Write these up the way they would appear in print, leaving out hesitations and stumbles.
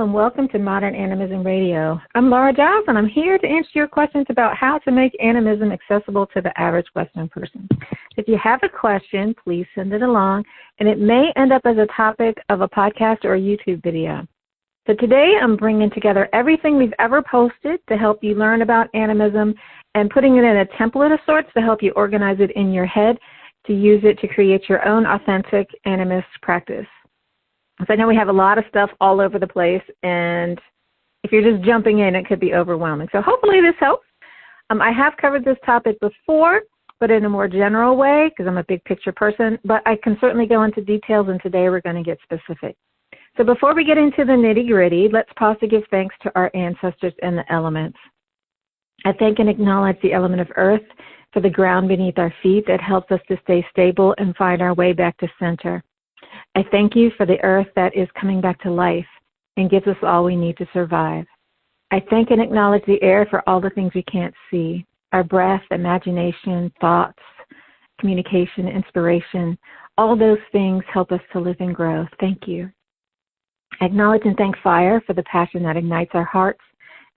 and welcome to Modern Animism Radio. I'm Laura Giles, and I'm here to answer your questions about how to make animism accessible to the average Western person. If you have a question, please send it along, and it may end up as a topic of a podcast or a YouTube video. So today I'm bringing together everything we've ever posted to help you learn about animism and putting it in a template of sorts to help you organize it in your head to use it to create your own authentic animist practice. So I know we have a lot of stuff all over the place, and if you're just jumping in, it could be overwhelming. So hopefully this helps. I have covered this topic before, but in a more general way because I'm a big picture person, but I can certainly go into details, and today we're going to get specific. So before we get into the nitty-gritty, let's pause to give thanks to our ancestors and the elements. I thank and acknowledge the element of earth for the ground beneath our feet that helps us to stay stable and find our way back to center. I thank you for the earth that is coming back to life and gives us all we need to survive. I thank and acknowledge the air for all the things we can't see, our breath, imagination, thoughts, communication, inspiration. All those things help us to live and grow. Thank you. I acknowledge and thank fire for the passion that ignites our hearts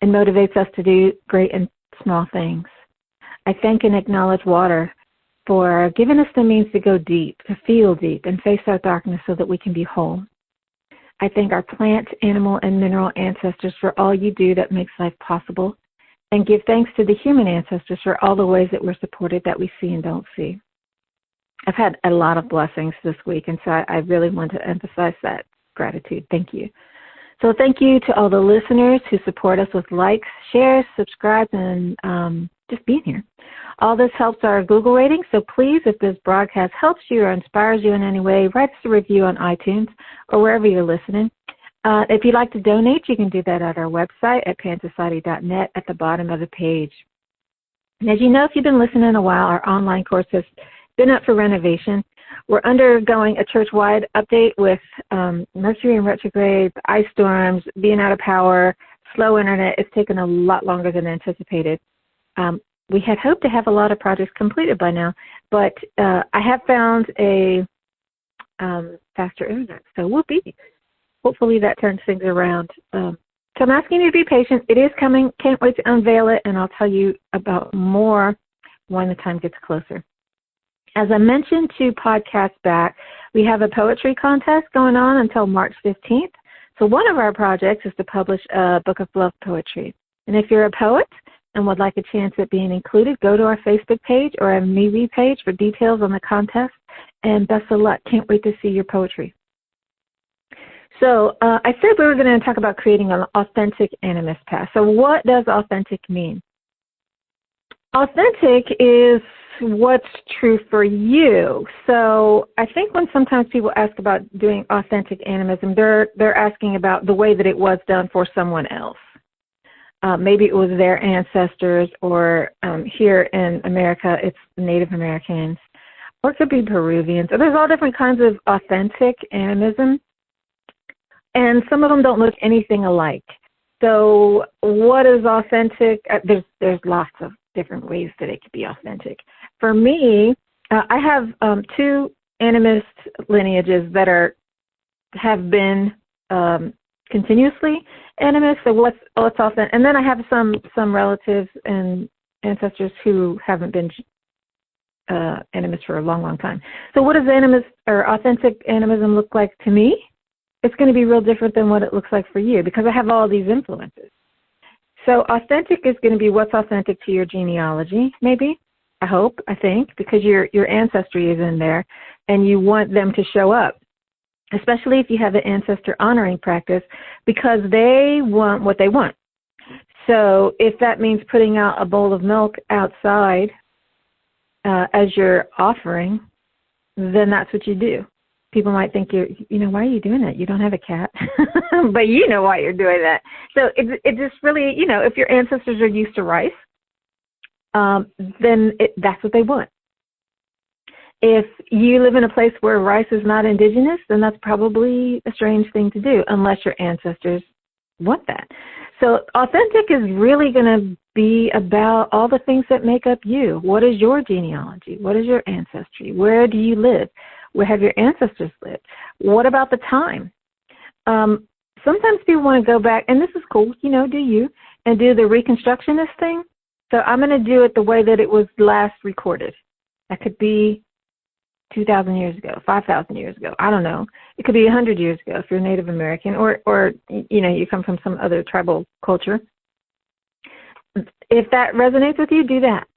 and motivates us to do great and small things. I thank and acknowledge water for giving us the means to go deep, to feel deep, and face our darkness so that we can be whole. I thank our plant, animal, and mineral ancestors for all you do that makes life possible, and give thanks to the human ancestors for all the ways that we're supported that we see and don't see. I've had a lot of blessings this week, and so I really want to emphasize that gratitude. Thank you. So thank you to all the listeners who support us with likes, shares, subscribes, and just being here. All this helps our Google rating, so please, if this broadcast helps you or inspires you in any way, write us a review on iTunes or wherever you're listening. If you'd like to donate, you can do that at our website at pansociety.net at the bottom of the page. And as you know, if you've been listening a while, our online course has been up for renovation. We're undergoing a church-wide update with Mercury in retrograde, ice storms, being out of power, slow internet. It's taken a lot longer than anticipated. We had hoped to have a lot of projects completed by now, but I have found a faster internet, so whoopee. Hopefully that turns things around. So I'm asking you to be patient. It is coming. Can't wait to unveil it, and I'll tell you about more when the time gets closer. As I mentioned 2 podcasts back, we have a poetry contest going on until March 15th. So one of our projects is to publish a book of love poetry. And if you're a poet and would like a chance at being included, go to our Facebook page or our MeWe page for details on the contest. And best of luck. Can't wait to see your poetry. So I said we were going to talk about creating an authentic animist path. So what does authentic mean? Authentic is what's true for you. So I think when sometimes people ask about doing authentic animism, they're asking about the way that it was done for someone else. Maybe it was their ancestors, or here in America, it's Native Americans, or it could be Peruvians. So there's all different kinds of authentic animism, and some of them don't look anything alike. So what is authentic? There's lots of different ways that it could be authentic. For me, I have 2 animist lineages that have been continuously animist. So what's authentic? And then I have some relatives and ancestors who haven't been animist for a long, long time. So what does animist or authentic animism look like to me? It's going to be real different than what it looks like for you because I have all these influences. So authentic is going to be what's authentic to your genealogy, maybe, I think, because your ancestry is in there and you want them to show up, especially if you have an ancestor honoring practice, because they want what they want. So if that means putting out a bowl of milk outside as your offering, then that's what you do. People might think why are you doing that? You don't have a cat. But you know why you're doing that. So it just really, if your ancestors are used to rice, then that's what they want. If you live in a place where rice is not indigenous, then that's probably a strange thing to do unless your ancestors want that. So authentic is really going to be about all the things that make up you. What is your genealogy? What is your ancestry? Where do you live? Where have your ancestors lived? What about the time? sometimes people want to go back, and this is cool, do you, and do the Reconstructionist thing. So I'm going to do it the way that it was last recorded. That could be 2,000 years ago, 5,000 years ago. I don't know. It could be 100 years ago if you're Native American, or you come from some other tribal culture. If that resonates with you, do that.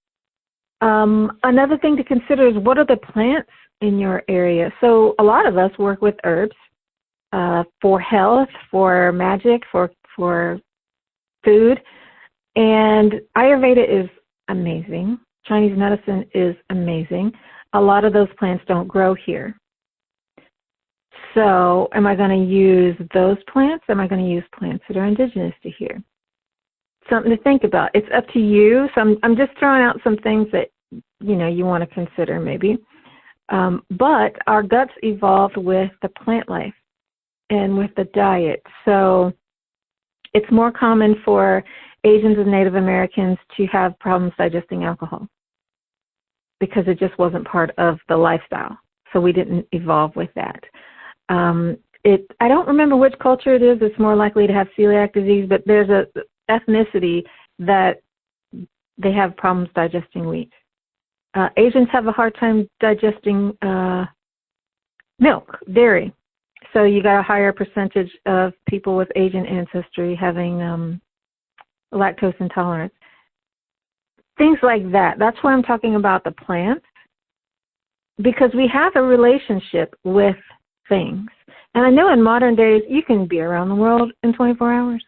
Another thing to consider is, what are the plants in your area? So a lot of us work with herbs for health, for magic, for food. And Ayurveda is amazing. Chinese medicine is amazing. A lot of those plants don't grow here. So am I going to use those plants? Am I going to use plants that are indigenous to here? Something to think about. It's up to you. So I'm just throwing out some things that, you want to consider maybe. But our guts evolved with the plant life and with the diet. So it's more common for Asians and Native Americans to have problems digesting alcohol because it just wasn't part of the lifestyle. So we didn't evolve with that. I don't remember which culture it is. It's more likely to have celiac disease, but there's a ethnicity that they have problems digesting wheat. Asians have a hard time digesting milk, dairy. So you got a higher percentage of people with Asian ancestry having lactose intolerance. Things like that. That's why I'm talking about the plants, because we have a relationship with things. And I know in modern days, you can be around the world in 24 hours.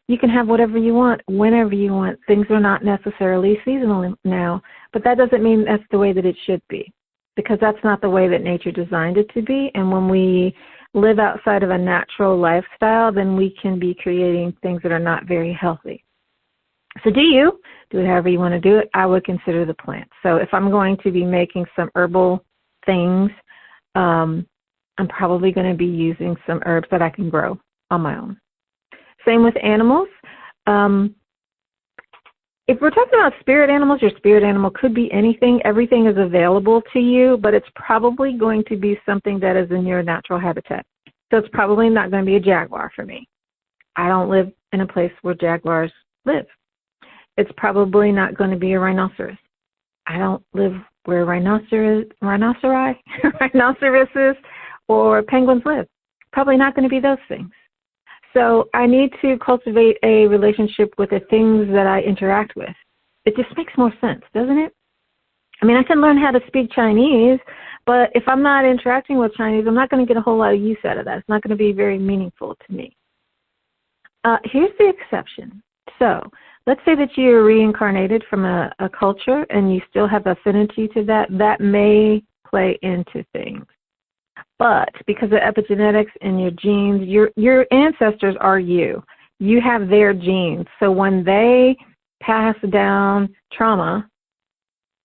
You can have whatever you want, whenever you want. Things are not necessarily seasonal now, but that doesn't mean that's the way that it should be, because that's not the way that nature designed it to be. And when we live outside of a natural lifestyle, then we can be creating things that are not very healthy. So do it however you want to do it. I would consider the plants. So if I'm going to be making some herbal things, I'm probably going to be using some herbs that I can grow on my own. Same with animals. If we're talking about spirit animals, your spirit animal could be anything. Everything is available to you, but it's probably going to be something that is in your natural habitat. So it's probably not going to be a jaguar for me. I don't live in a place where jaguars live. It's probably not going to be a rhinoceros. I don't live where rhinoceroses or penguins live. Probably not going to be those things. So I need to cultivate a relationship with the things that I interact with. It just makes more sense, doesn't it? I mean, I can learn how to speak Chinese, but if I'm not interacting with Chinese, I'm not going to get a whole lot of use out of that. It's not going to be very meaningful to me. Here's the exception. So let's say that you're reincarnated from a culture and you still have affinity to that. That may play into things. But because of epigenetics and your genes, your ancestors are you. You have their genes. So when they pass down trauma,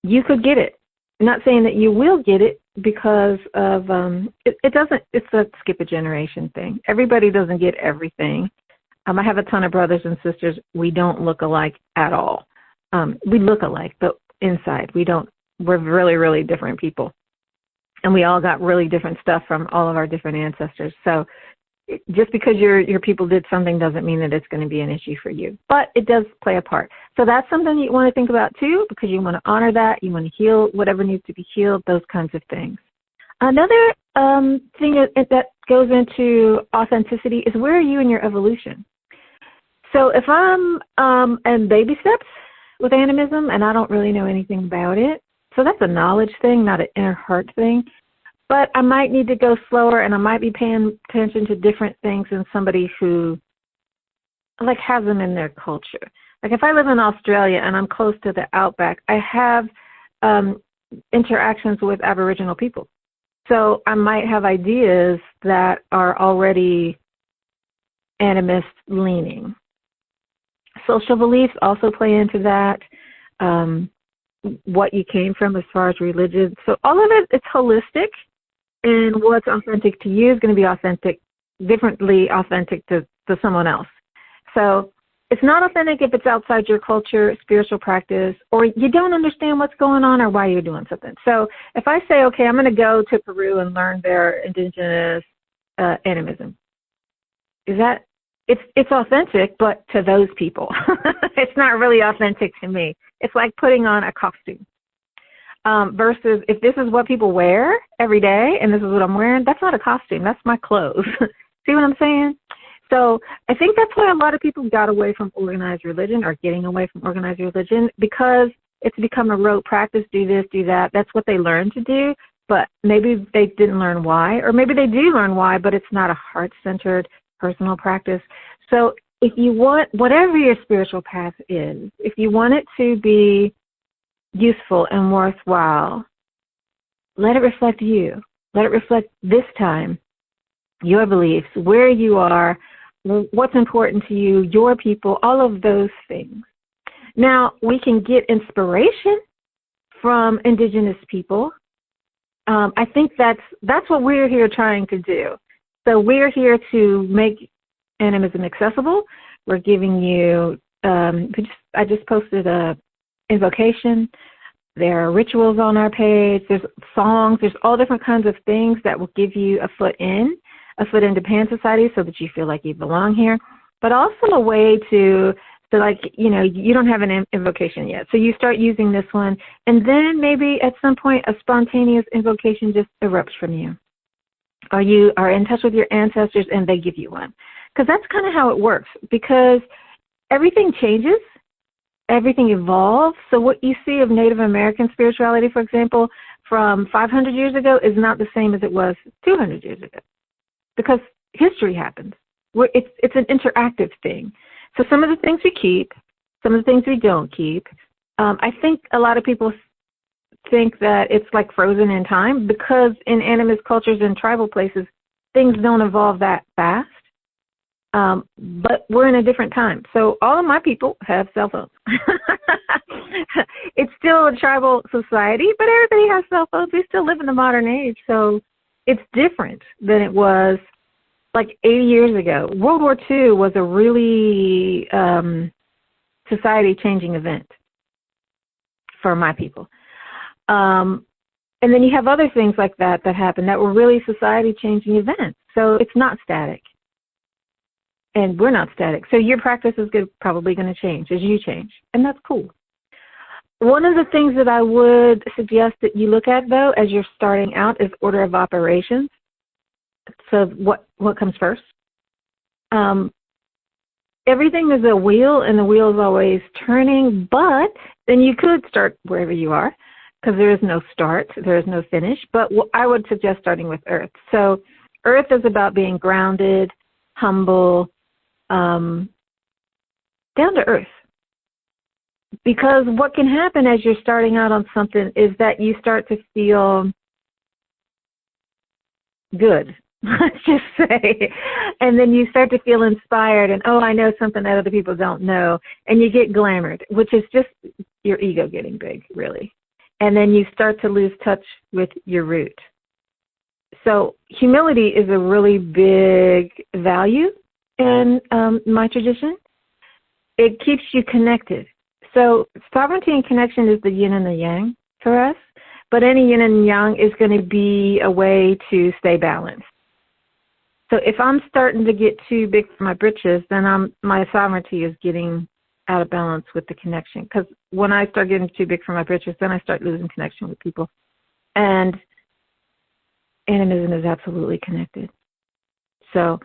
you could get it. I'm not saying that you will get it because of, it's a skip a generation thing. Everybody doesn't get everything. I have a ton of brothers and sisters. We don't look alike at all. We look alike, but inside we're really, really different people. And we all got really different stuff from all of our different ancestors. So just because your people did something doesn't mean that it's going to be an issue for you. But it does play a part. So that's something you want to think about too, because you want to honor that. You want to heal whatever needs to be healed, those kinds of things. Another thing that goes into authenticity is, where are you in your evolution? So if I'm in baby steps with animism and I don't really know anything about it, so that's a knowledge thing, not an inner heart thing. But I might need to go slower, and I might be paying attention to different things than somebody who has them in their culture. Like if I live in Australia and I'm close to the outback, I have interactions with Aboriginal people. So I might have ideas that are already animist leaning. Social beliefs also play into that. What you came from as far as religion. So all of it's holistic, and what's authentic to you is going to be differently authentic to someone else. So it's not authentic if it's outside your culture, spiritual practice, or you don't understand what's going on or why you're doing something. So if I say, okay, I'm going to go to Peru and learn their indigenous animism, is that, it's authentic, but to those people. It's not really authentic to me. It's like putting on a costume. Versus if this is what people wear every day and this is what I'm wearing, that's not a costume. That's my clothes. See what I'm saying? So I think that's why a lot of people got away from organized religion, or getting away from organized religion, because it's become a rote practice. Do this, do that. That's what they learned to do. But maybe they didn't learn why, or maybe they do learn why, but it's not a heart-centered personal practice. So if you want, whatever your spiritual path is, if you want it to be useful and worthwhile, let it reflect you. Let it reflect this time, your beliefs, where you are, what's important to you, your people, all of those things. Now, we can get inspiration from indigenous people. I think that's what we're here trying to do. So we're here to make animism accessible. We're giving you, I just posted a invocation. There are rituals on our page. There's songs. There's all different kinds of things that will give you a foot into Pan Society, so that you feel like you belong here, but also a way to like, you don't have an invocation yet. So you start using this one, and then maybe at some point a spontaneous invocation just erupts from you. Or you are in touch with your ancestors and they give you one. Because that's kind of how it works, because everything changes. Everything evolves. So what you see of Native American spirituality, for example, from 500 years ago is not the same as it was 200 years ago, because history happens. It's an interactive thing. So some of the things we keep, some of the things we don't keep. I think a lot of people think that it's like frozen in time, because in animist cultures and tribal places, things don't evolve that fast. But we're in a different time. So all of my people have cell phones. It's still a tribal society, but everybody has cell phones. We still live in the modern age. So it's different than it was like 80 years ago. World War II was a really society-changing event for my people. And then you have other things like that happened that were really society-changing events. So it's not static. And we're not static. So your practice is probably going to change as you change. And that's cool. One of the things that I would suggest that you look at, though, as you're starting out is order of operations. So what comes first? Everything is a wheel, and the wheel is always turning, but then you could start wherever you are, because there is no start, there is no finish. But I would suggest starting with Earth. So Earth is about being grounded, humble, down to earth. Because what can happen as you're starting out on something is that you start to feel good, let's just say. And then you start to feel inspired and, oh, I know something that other people don't know. And you get glamored, which is just your ego getting big, really. And then you start to lose touch with your root. So humility is a really big value in my tradition. It keeps you connected. So sovereignty and connection is the yin and the yang for us, but any yin and yang is going to be a way to stay balanced. So if I'm starting to get too big for my britches, then my sovereignty is getting out of balance with the connection. Because when I start getting too big for my britches, then I start losing connection with people. And animism is absolutely connected. So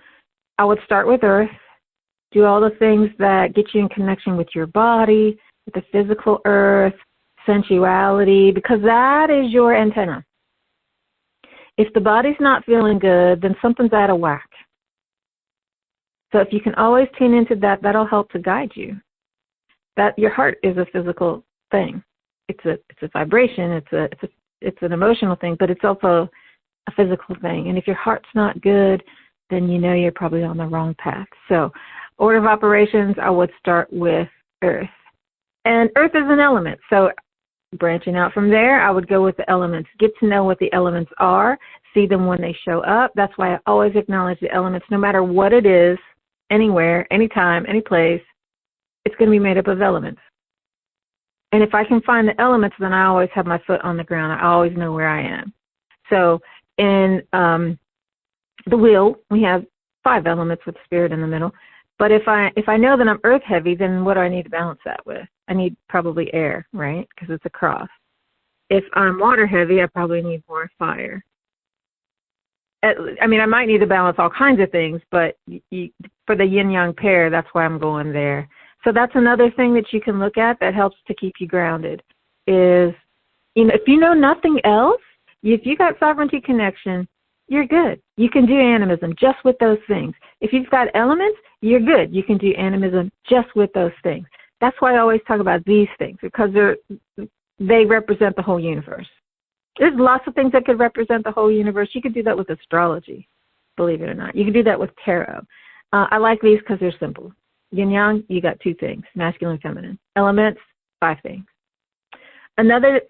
I would start with Earth, do all the things that get you in connection with your body, with the physical earth, sensuality, because that is your antenna. If the body's not feeling good, then something's out of whack. So if you can always tune into that, that'll help to guide you. That your heart is a physical thing. It's a vibration. It's an emotional thing, but it's also a physical thing. And if your heart's not good, then you know you're probably on the wrong path. So order of operations, I would start with Earth. And Earth is an element. So branching out from there, I would go with the elements. Get to know what the elements are. See them when they show up. That's why I always acknowledge the elements, no matter what it is, anywhere, anytime, any place. It's going to be made up of elements. And if I can find the elements, then I always have my foot on the ground. I always know where I am. So in the wheel, we have 5 elements with spirit in the middle. But if I know that I'm earth heavy, then what do I need to balance that with? I need probably air, right? Because it's a cross. If I'm water heavy, I probably need more fire. I mean, I might need to balance all kinds of things, but for the yin-yang pair, that's why I'm going there. So that's another thing that you can look at that helps to keep you grounded is, if you know nothing else, if you got sovereignty connection, you're good. You can do animism just with those things. If you've got elements, you're good. You can do animism just with those things. That's why I always talk about these things, because they represent the whole universe. There's lots of things that could represent the whole universe. You could do that with astrology, believe it or not. You can do that with tarot. I like these because they're simple. Yin-yang, you got 2 things, masculine and feminine. Elements, 5 things. Another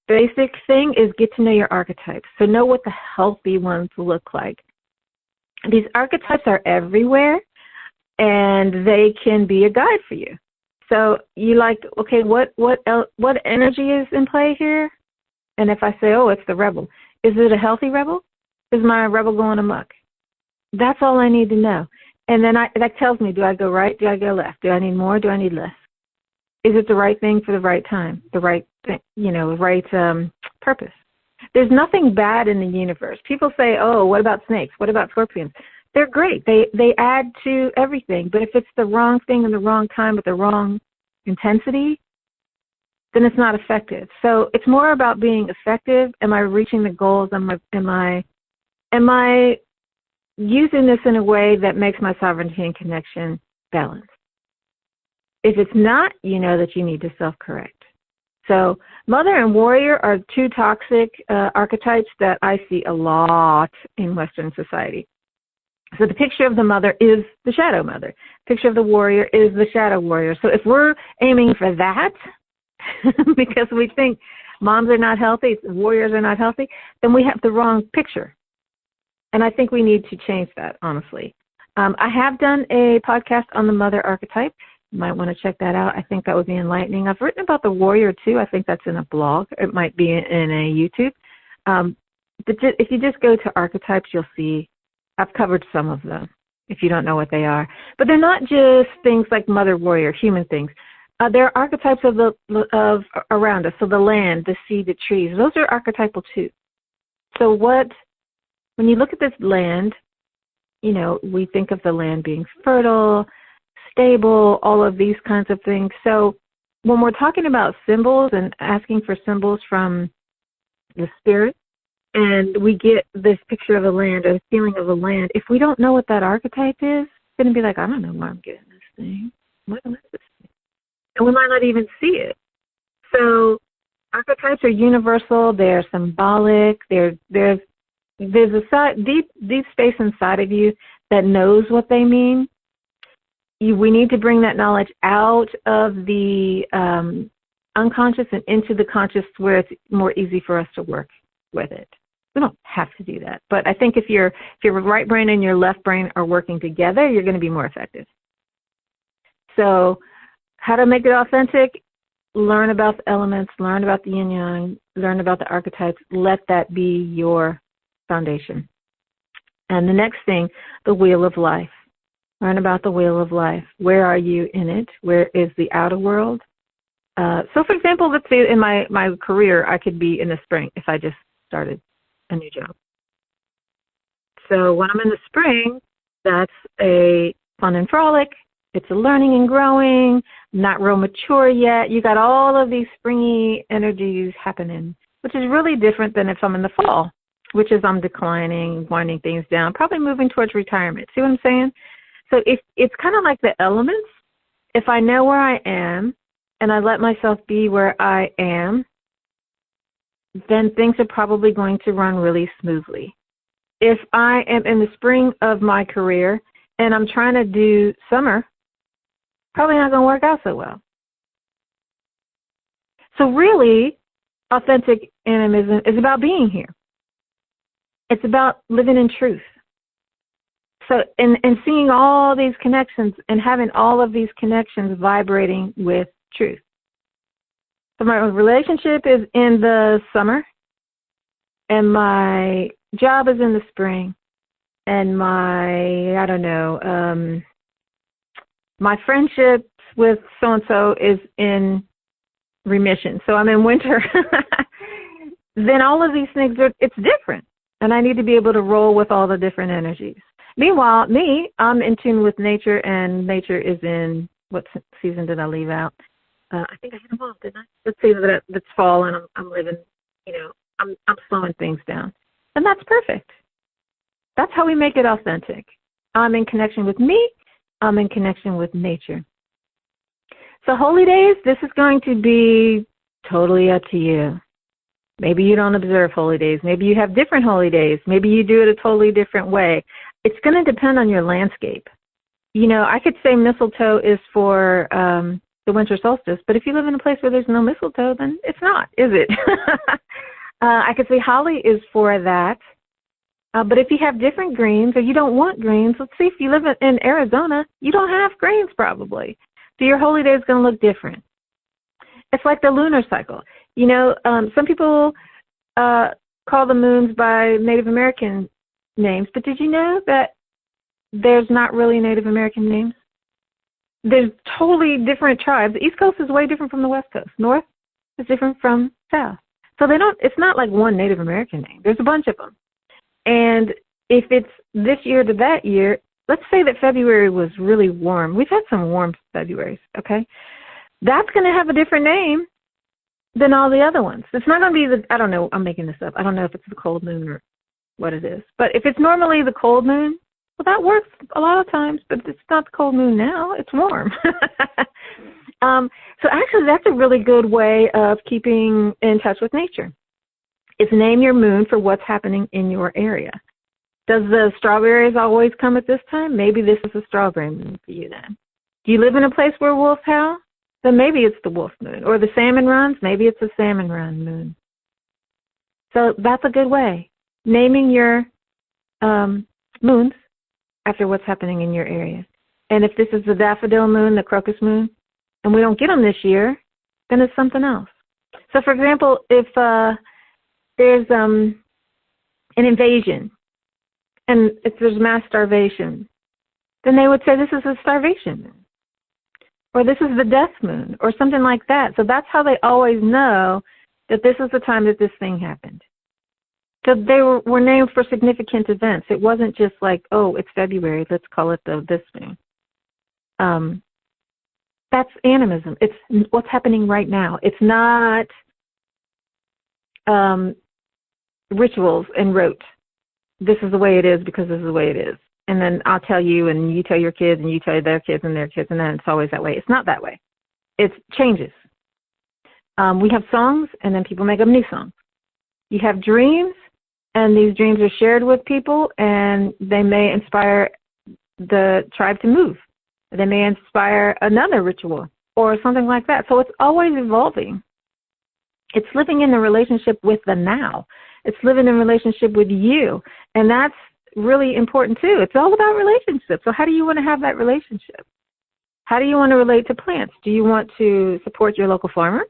basic thing is get to know your archetypes. So know what the healthy ones look like. These archetypes are everywhere, and they can be a guide for you. So you like, okay, what energy is in play here? And if I say, oh, it's the rebel, is it a healthy rebel? Is my rebel going amok? That's all I need to know. And then that tells me, do I go right? Do I go left? Do I need more? Do I need less? Is it the right thing for the right time? The right thing, right purpose? There's nothing bad in the universe. People say, oh, what about snakes? What about scorpions? They're great. They add to everything. But if it's the wrong thing in the wrong time with the wrong intensity, then it's not effective. So it's more about being effective. Am I reaching the goals? Am I using this in a way that makes my sovereignty and connection balanced? If it's not, you know that you need to self-correct. So mother and warrior are 2 toxic archetypes that I see a lot in Western society. So the picture of the mother is the shadow mother. Picture of the warrior is the shadow warrior. So if we're aiming for that, because we think moms are not healthy, warriors are not healthy, then we have the wrong picture. And I think we need to change that, honestly. I have done a podcast on the mother archetype. You might want to check that out. I think that would be enlightening. I've written about the warrior, too. I think that's in a blog. It might be in a YouTube. But if you just go to archetypes, you'll see I've covered some of them, if you don't know what they are. But they're not just things like mother, warrior, human things. There are archetypes of around us. So the land, the sea, the trees, those are archetypal too. So when you look at this land, we think of the land being fertile, stable, all of these kinds of things. So when we're talking about symbols and asking for symbols from the spirit, and we get this picture of a land or the feeling of a land, if we don't know what that archetype is, it's going to be like, I don't know why I'm getting this thing. What is this thing? And we might not even see it. So archetypes are universal. They're symbolic. There's a deep space inside of you that knows what they mean. We need to bring that knowledge out of the unconscious and into the conscious, where it's more easy for us to work with it. We don't have to do that. But I think if your right brain and your left brain are working together, you're going to be more effective. So how to make it authentic? Learn about the elements, learn about the yin-yang, learn about the archetypes. Let that be your foundation. And the next thing, the wheel of life. Learn about the wheel of life. Where are you in it? Where is the outer world? So, for example, let's say in my career, I could be in the spring if I just started a new job. So when I'm in the spring, that's a fun and frolic. It's a learning and growing, not real mature yet. You got all of these springy energies happening, which is really different than if I'm in the fall, which is I'm declining, winding things down, probably moving towards retirement. See what I'm saying? So it's kind of like the elements. If I know where I am and I let myself be where I am, then things are probably going to run really smoothly. If I am in the spring of my career and I'm trying to do summer, probably not going to work out so well. So really, authentic animism is about being here. It's about living in truth. So, and seeing all these connections and having all of these connections vibrating with truth. So my relationship is in the summer, and my job is in the spring, and my friendships with so-and-so is in remission, so I'm in winter, then all of these things, it's different. And I need to be able to roll with all the different energies. Meanwhile, I'm in tune with nature, and nature is in, what season did I leave out? I think I hit them all, didn't I? Let's see that's fall, and I'm living, I'm slowing things down. And that's perfect. That's how we make it authentic. I'm in connection with me. I'm in connection with nature. So holy days, this is going to be totally up to you. Maybe you don't observe holy days. Maybe you have different holy days. Maybe you do it a totally different way. It's going to depend on your landscape. I could say mistletoe is for the winter solstice, but if you live in a place where there's no mistletoe, then it's not, is it? I could say holly is for that. But if you have different greens or you don't want greens, let's see, if you live in Arizona, you don't have greens probably. So your holy day is going to look different. It's like the lunar cycle. Some people call the moons by Native American names, but did you know that there's not really Native American names? There's totally different tribes. The East Coast is way different from the West Coast. North is different from South. So it's not like one Native American name. There's a bunch of them. And if it's this year to that year, let's say that February was really warm. We've had some warm Februaries, okay? That's going to have a different name than all the other ones. It's not going to be I don't know, I'm making this up. I don't know if it's the cold moon or what it is. But if it's normally the cold moon, well, that works a lot of times, but it's not the cold moon now. It's warm. So actually, that's a really good way of keeping in touch with nature, is name your moon for what's happening in your area. Does the strawberries always come at this time? Maybe this is a strawberry moon for you then. Do you live in a place where wolves howl? Then maybe it's the wolf moon. Or the salmon runs? Maybe it's a salmon run moon. So that's a good way. Naming your moons after what's happening in your area. And if this is the daffodil moon, the crocus moon, and we don't get them this year, then it's something else. So, for example, if there's an invasion and if there's mass starvation, then they would say this is a starvation moon, or this is the death moon, or something like that. So that's how they always know that this is the time that this thing happened. So they were named for significant events. It wasn't just like, oh, it's February, let's call it this moon. That's animism. It's what's happening right now. It's not rituals and rote. This is the way it is because this is the way it is. And then I'll tell you, and you tell your kids, and you tell their kids and their kids, and then it's always that way. It's not that way. It changes. We have songs, and then people make up new songs. You have dreams, and these dreams are shared with people, and they may inspire the tribe to move. They may inspire another ritual or something like that. So it's always evolving. It's living in a relationship with the now. It's living in a relationship with you. And that's really important too. It's all about relationships. So how do you want to have that relationship? How do you want to relate to plants? Do you want to support your local farmer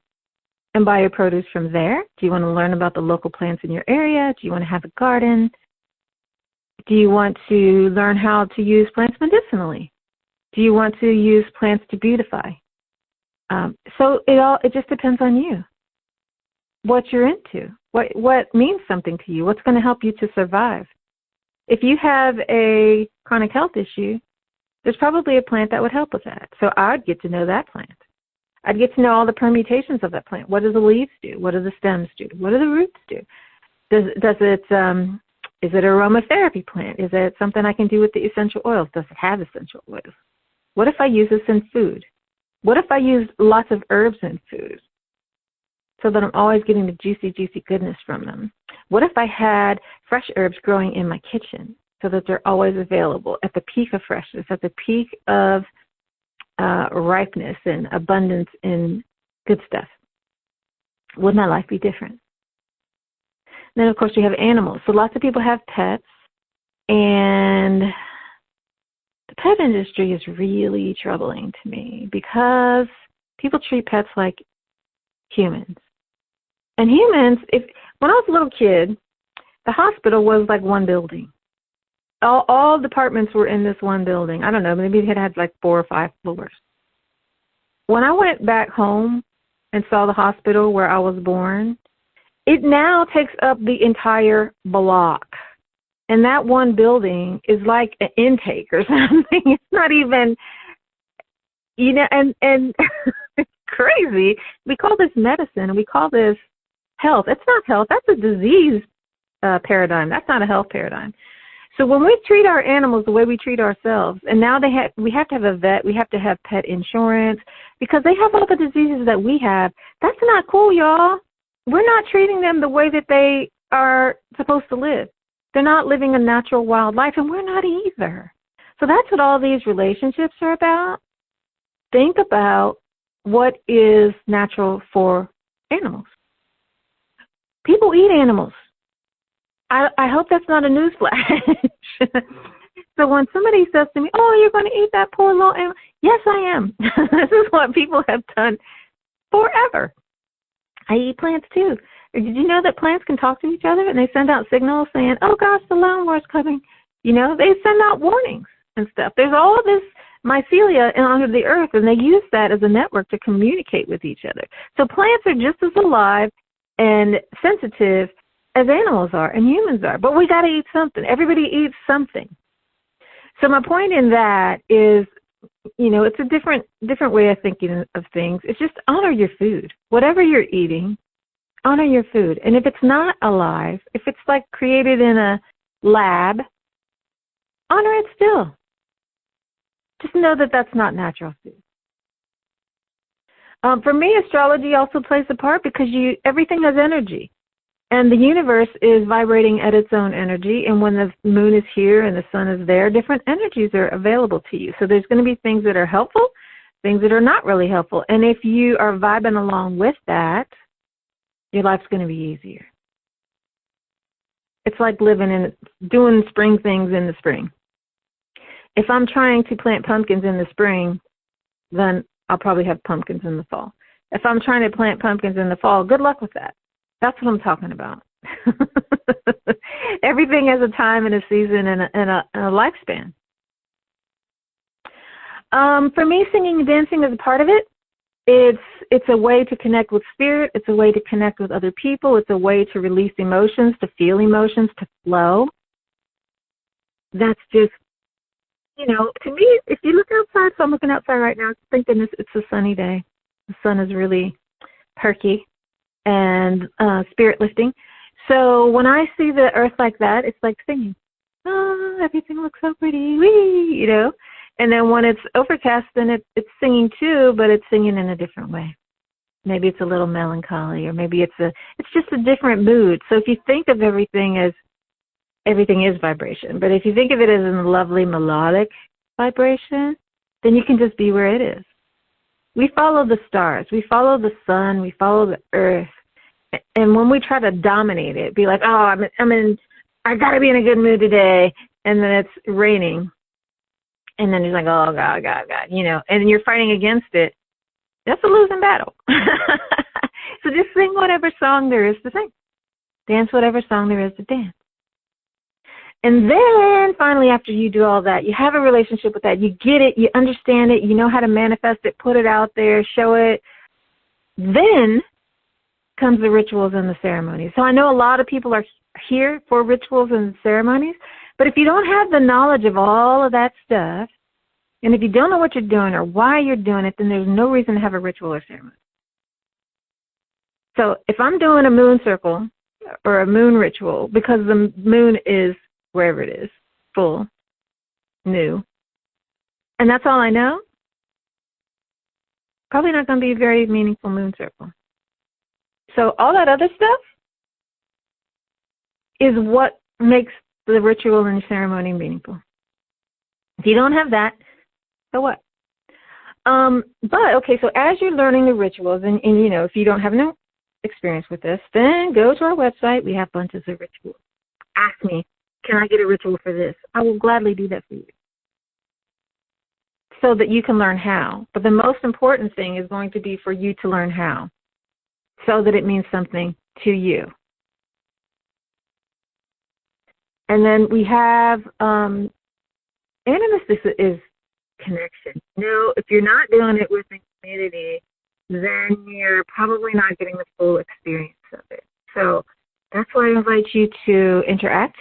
and buy your produce from there? Do you want to learn about the local plants in your area? Do you want to have a garden? Do you want to learn how to use plants medicinally? Do you want to use plants to beautify? So it just depends on you, what you're into, what means something to you, what's going to help you to survive. If you have a chronic health issue, there's probably a plant that would help with that. So I'd get to know that plant. I'd get to know all the permutations of that plant. What do the leaves do? What do the stems do? What do the roots do? Is it an aromatherapy plant? Is it something I can do with the essential oils? Does it have essential oils? What if I use this in food? What if I use lots of herbs in food so that I'm always getting the juicy, juicy goodness from them? What if I had fresh herbs growing in my kitchen so that they're always available at the peak of freshness, at the peak of ripeness and abundance in good stuff? Wouldn't my life be different? And then, of course, you have animals. So lots of people have pets, and the pet industry is really troubling to me because people treat pets like humans. And humans, when I was a little kid, the hospital was like one building. All departments were in this one building. I don't know, maybe it had like 4 or 5 floors. When I went back home and saw the hospital where I was born, it now takes up the entire block. And that one building is like an intake or something. It's not even, you know, and it's crazy. We call this medicine and we call this health. It's not health. That's a disease paradigm. That's not a health paradigm. So when we treat our animals the way we treat ourselves, and now we have to have a vet, we have to have pet insurance, because they have all the diseases that we have. That's not cool, y'all. We're not treating them the way that they are supposed to live. They're not living a natural wild life, and we're not either. So that's what all these relationships are about. Think about what is natural for animals. People eat animals. I hope that's not a newsflash. So when somebody says to me, oh, you're going to eat that poor little animal, yes, I am. This is what people have done forever. I eat plants too. Did you know that plants can talk to each other and they send out signals saying, oh gosh, the lawnmower's coming? You know, they send out warnings and stuff. There's all this mycelia under the earth, and they use that as a network to communicate with each other. So plants are just as alive and sensitive as animals are and humans are. But we got to eat something. Everybody eats something. So my point in that is, you know, it's a different way of thinking of things. It's just honor your food. Whatever you're eating, honor your food. And if it's not alive, if it's like created in a lab, honor it still. Just know that that's not natural food. For me, astrology also plays a part because everything has energy. And the universe is vibrating at its own energy. And when the moon is here and the sun is there, different energies are available to you. So there's going to be things that are helpful, things that are not really helpful. And if you are vibing along with that, your life's going to be easier. It's like doing spring things in the spring. If I'm trying to plant pumpkins in the spring, then I'll probably have pumpkins in the fall. If I'm trying to plant pumpkins in the fall, good luck with that. That's what I'm talking about. Everything has a time and a season and a lifespan. For me, singing and dancing is a part of it. It's a way to connect with spirit. It's a way to connect with other people. It's a way to release emotions, to feel emotions, to flow. That's just, you know, to me, if you look outside, so I'm looking outside right now, thank goodness it's a sunny day. The sun is really perky and spirit lifting. So when I see the earth like that, it's like singing. Oh, everything looks so pretty, wee, you know. And then when it's overcast, then it's singing too, but it's singing in a different way. Maybe it's a little melancholy, or maybe it's just a different mood. So if you think of everything as everything is vibration, but if you think of it as a lovely melodic vibration, then you can just be where it is. We follow the stars, we follow the sun, we follow the earth. And when we try to dominate it, be like, oh, I got to be in a good mood today, and then it's raining, and then you're like, oh, God, you know, and you're fighting against it, that's a losing battle. So just sing whatever song there is to sing. Dance whatever song there is to dance. And then finally, after you do all that, you have a relationship with that, you get it, you understand it, you know how to manifest it, put it out there, show it, then comes the rituals and the ceremonies. So I know a lot of people are here for rituals and ceremonies, but if you don't have the knowledge of all of that stuff, and if you don't know what you're doing or why you're doing it, then there's no reason to have a ritual or ceremony. So if I'm doing a moon circle or a moon ritual, because the moon is wherever it is, full, new, and that's all I know, probably not going to be a very meaningful moon circle. So all that other stuff is what makes the ritual and ceremony meaningful. If you don't have that, so what? But, okay, so as you're learning the rituals, and you know, if you don't have no experience with this, then go to our website. We have bunches of rituals. Ask me, can I get a ritual for this? I will gladly do that for you, so that you can learn how. But the most important thing is going to be for you to learn how, so that it means something to you. And then we have Animist is connection. No, if you're not doing it within community, then you're probably not getting the full experience of it. So that's why I invite you to interact,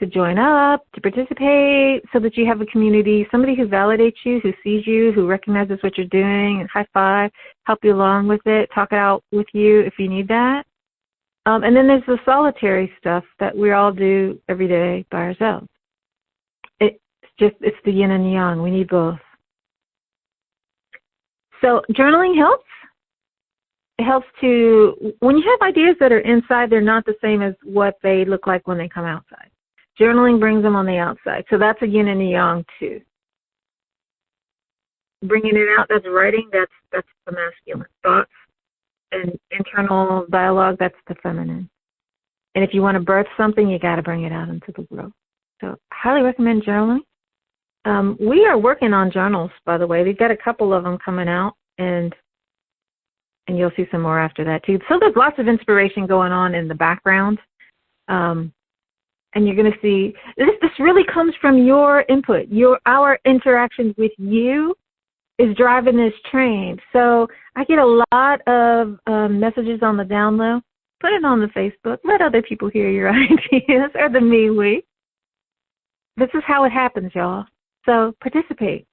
to join up, to participate, so that you have a community, somebody who validates you, who sees you, who recognizes what you're doing, and high five, help you along with it, talk it out with you if you need that. And then there's the solitary stuff that we all do every day by ourselves. It's the yin and yang. We need both. So journaling helps. It helps to, when you have ideas that are inside, they're not the same as what they look like when they come outside. Journaling brings them on the outside. So that's a yin and a yang too. Bringing it out, that's writing, that's the masculine. Thoughts and internal dialogue, that's the feminine. And if you want to birth something, you got to bring it out into the world. So I highly recommend journaling. We are working on journals, by the way. We've got a couple of them coming out, and you'll see some more after that, too. So there's lots of inspiration going on in the background. And you're going to see, this really comes from your input. Our interactions with you is driving this train. So I get a lot of messages on the down low. Put it on the Facebook. Let other people hear your ideas, or the me-we. This is how it happens, y'all. So participate.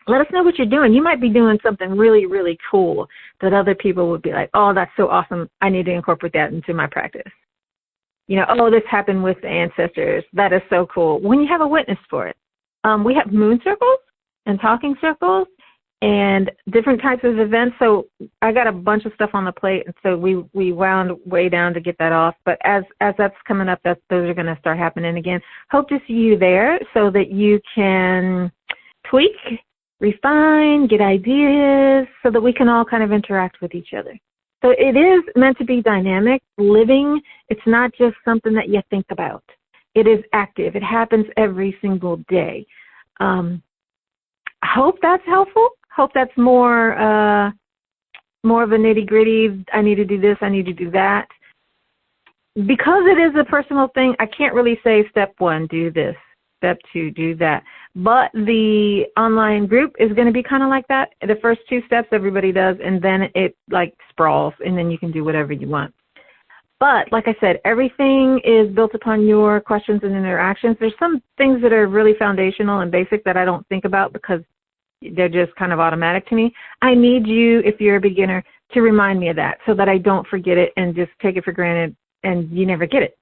Let us know what you're doing. You might be doing something really, really cool that other people would be like, oh, that's so awesome. I need to incorporate that into my practice. You know, oh, this happened with the ancestors. That is so cool. When you have a witness for it. We have moon circles and talking circles and different types of events. So I got a bunch of stuff on the plate, and so we wound way down to get that off. But as that's coming up, those are going to start happening again. Hope to see you there so that you can tweak, refine, get ideas, so that we can all kind of interact with each other. So it is meant to be dynamic, living. It's not just something that you think about. It is active. It happens every single day. I hope that's helpful. Hope that's more of a nitty-gritty, I need to do this, I need to do that. Because it is a personal thing, I can't really say step 1, do this, step 2, do that. But the online group is going to be kind of like that. The first 2 steps everybody does, and then it like sprawls, and then you can do whatever you want. But like I said, everything is built upon your questions and interactions. There's some things that are really foundational and basic that I don't think about because they're just kind of automatic to me. I need you, if you're a beginner, to remind me of that so that I don't forget it and just take it for granted and you never get it.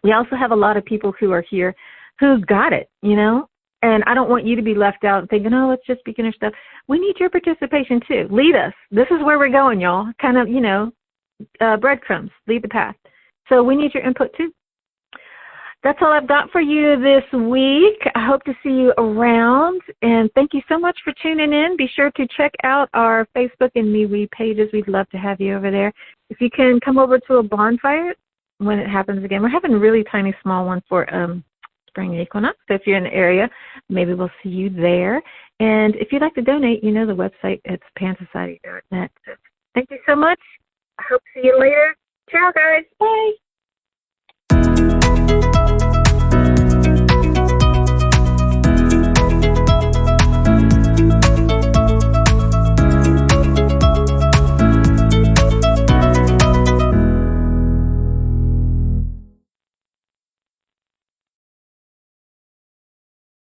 We also have a lot of people who are here who got it, you know, and I don't want you to be left out thinking, oh, it's just beginner stuff. We need your participation too. Lead us. This is where we're going, y'all. Kind of, you know, breadcrumbs, lead the path. So we need your input too. That's all I've got for you this week. I hope to see you around, and thank you so much for tuning in. Be sure to check out our Facebook and me-we pages. We'd love to have you over there. If you can come over to a bonfire when it happens again. We're having a really tiny small one for spring equinox, so if you're in the area, maybe we'll see you there. And if you'd like to donate, you know the website, it's pansociety.net. So thank you so much. I hope to see you later. Ciao, guys. Bye.